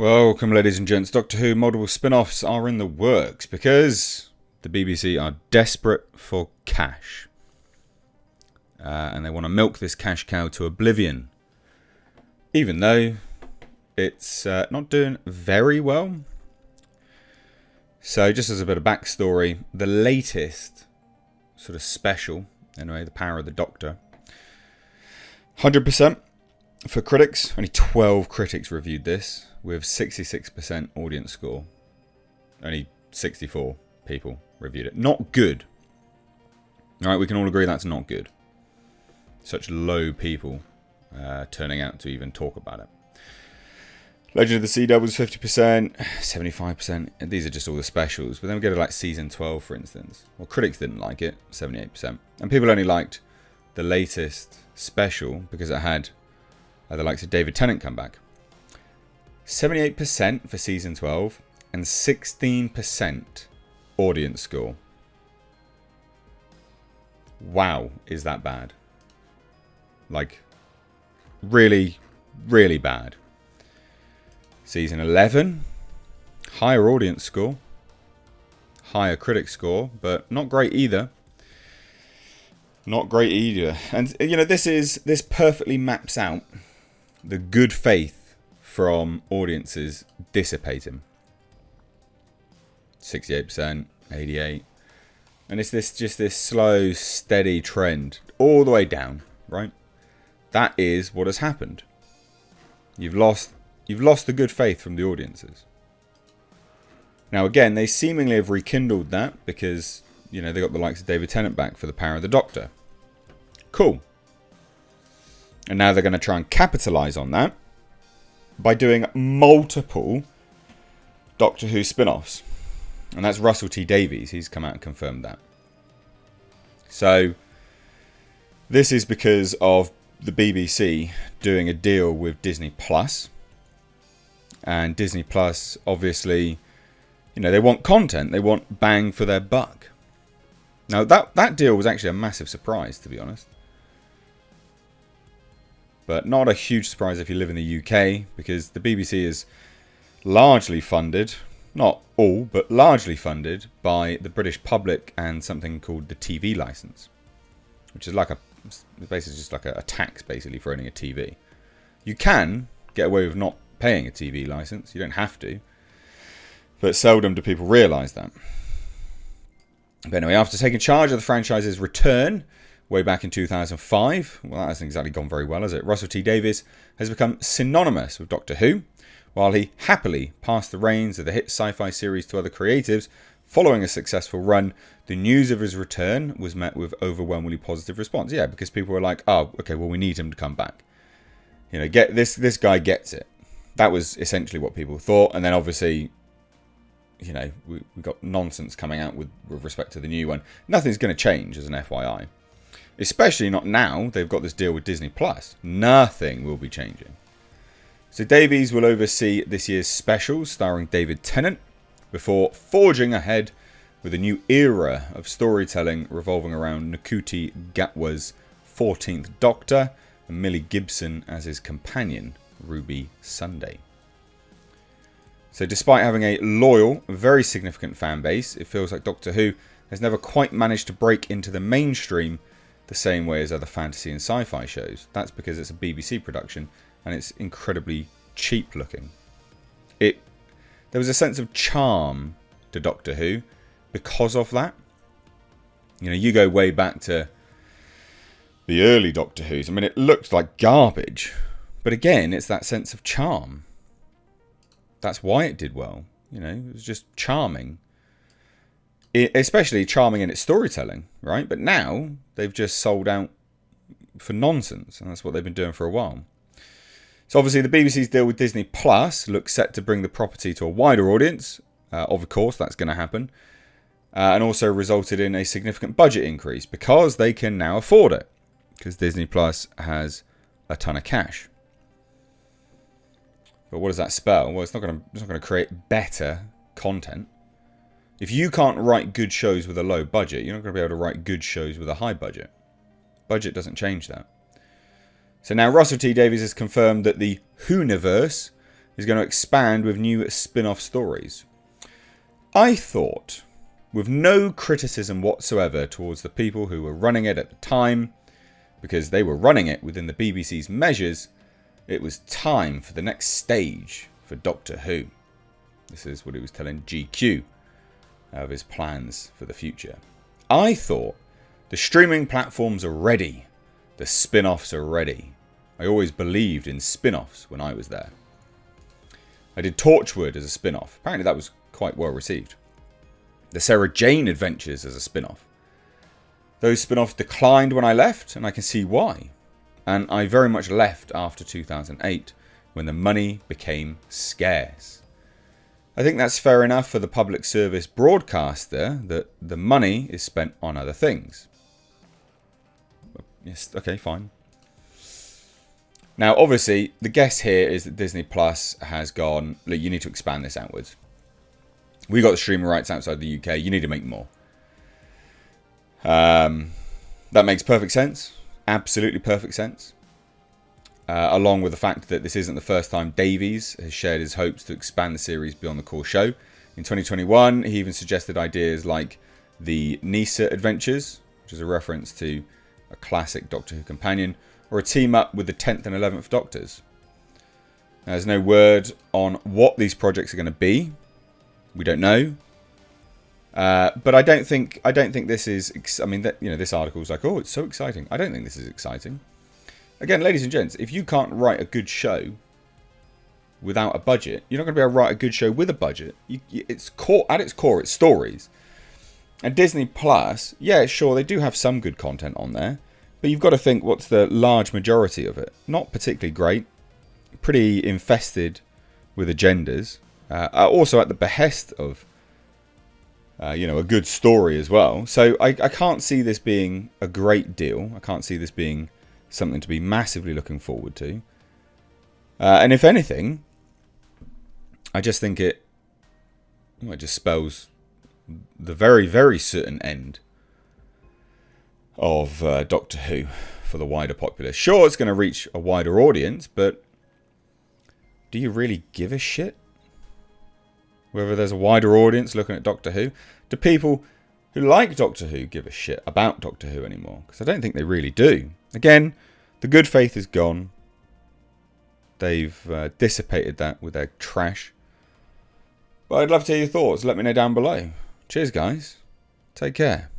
Welcome, ladies and gents. Doctor Who multiple spin-offs are in the works because the BBC are desperate for cash. And they want to milk this cash cow to oblivion. Even though it's not doing very well. So just as a bit of backstory, the latest sort of special, anyway, The Power of the Doctor, 100% for critics. Only 12 critics reviewed this with 66% audience score. Only 64 people reviewed it. Not good. Alright, we can all agree that's not good. Such low people turning out to even talk about it. Legend of the Sea Devils 50%, 75%. And these are just all the specials. But then we go to like season 12, for instance. Well, critics didn't like it, 78%. And people only liked the latest special because it had the likes of David Tennant come back. 78% for season 12 and 16% audience score. Wow, is that bad? Like, really, really bad. Season 11, higher audience score, higher critic score, but not great either. Not great either. And, you know, this perfectly maps out the good faith from audiences dissipating. 68%, 88%. And it's just this slow, steady trend all the way down, right? That is what has happened. You've lost the good faith from the audiences. Now again, they seemingly have rekindled that because, you know, they got the likes of David Tennant back for The Power of the Doctor. Cool. And now they're going to try and capitalise on that by doing multiple Doctor Who spin-offs. And that's Russell T Davies. He's come out and confirmed that. So, this is because of the BBC doing a deal with Disney Plus. And Disney Plus, obviously, you know, they want content. They want bang for their buck. Now, that deal was actually a massive surprise, to be honest. But not a huge surprise if you live in the UK, because the BBC is largely funded, not all, but largely funded by the British public and something called the TV licence, which is like basically just like a tax, basically, for owning a TV. You can get away with not paying a TV licence. You don't have to. But seldom do people realise that. But anyway, after taking charge of the franchise's return way back in 2005, well, that hasn't exactly gone very well, has it? Russell T Davies has become synonymous with Doctor Who, while he happily passed the reins of the hit sci-fi series to other creatives. Following a successful run, the news of his return was met with overwhelmingly positive response. Yeah, because people were like, oh, okay, well, we need him to come back. You know, this guy gets it. That was essentially what people thought. And then obviously, you know, we got nonsense coming out with respect to the new one. Nothing's going to change as an FYI. Especially not now. They've got this deal with Disney Plus. Nothing will be changing. So Davies will oversee this year's specials starring David Tennant before forging ahead with a new era of storytelling revolving around Ncuti Gatwa's 14th Doctor and Millie Gibson as his companion, Ruby Sunday. So despite having a loyal, very significant fan base, it feels like Doctor Who has never quite managed to break into the mainstream the same way as other fantasy and sci-fi shows. That's because it's a BBC production and it's incredibly cheap looking. There was a sense of charm to Doctor Who because of that. You know, you go way back to the early Doctor Who's. I mean, it looks like garbage. But again, it's that sense of charm. That's why it did well. You know, it was just charming. Especially charming in its storytelling, right? But now they've just sold out for nonsense, and that's what they've been doing for a while. So obviously the BBC's deal with Disney Plus looks set to bring the property to a wider audience. Of course, that's going to happen. And also resulted in a significant budget increase because they can now afford it. Because Disney Plus has a ton of cash. But what does that spell? Well, it's not going to create better content. If you can't write good shows with a low budget, you're not going to be able to write good shows with a high budget. Budget doesn't change that. So now Russell T Davies has confirmed that the Whoniverse is going to expand with new spin-off stories. I thought, with no criticism whatsoever towards the people who were running it at the time, because they were running it within the BBC's measures, it was time for the next stage for Doctor Who. This is what he was telling GQ of his plans for the future. I thought the streaming platforms are ready. The spin-offs are ready. I always believed in spin-offs when I was there. I did Torchwood as a spin-off. Apparently that was quite well received. The Sarah Jane Adventures as a spin-off. Those spin-offs declined when I left, and I can see why. And I very much left after 2008, when the money became scarce. I think that's fair enough for the public service broadcaster, that the money is spent on other things. Yes, okay, fine. Now, obviously, the guess here is that Disney Plus has gone, look, you need to expand this outwards. We got the streaming rights outside the UK. You need to make more. That makes perfect sense. Absolutely perfect sense. Along with the fact that this isn't the first time Davies has shared his hopes to expand the series beyond the core show. In 2021, he even suggested ideas like the Nisa Adventures, which is a reference to a classic Doctor Who companion, or a team up with the 10th and 11th Doctors. Now, there's no word on what these projects are going to be. We don't know. But I don't think this is. I mean, this article is like, oh, it's so exciting. I don't think this is exciting. Again, ladies and gents, if you can't write a good show without a budget, you're not going to be able to write a good show with a budget. At its core, it's stories. And Disney Plus, yeah, sure, they do have some good content on there, but you've got to think what's the large majority of it. Not particularly great, pretty infested with agendas, also at the behest of a good story as well. So I can't see this being a great deal. I can't see this being something to be massively looking forward to. And if anything, I just think it just spells the very, very certain end of Doctor Who for the wider populace. Sure, it's going to reach a wider audience, but do you really give a shit whether there's a wider audience looking at Doctor Who? Do people who like Doctor Who give a shit about Doctor Who anymore? Because I don't think they really do. Again, the good faith is gone. They've dissipated that with their trash. But I'd love to hear your thoughts. Let me know down below. Cheers, guys. Take care.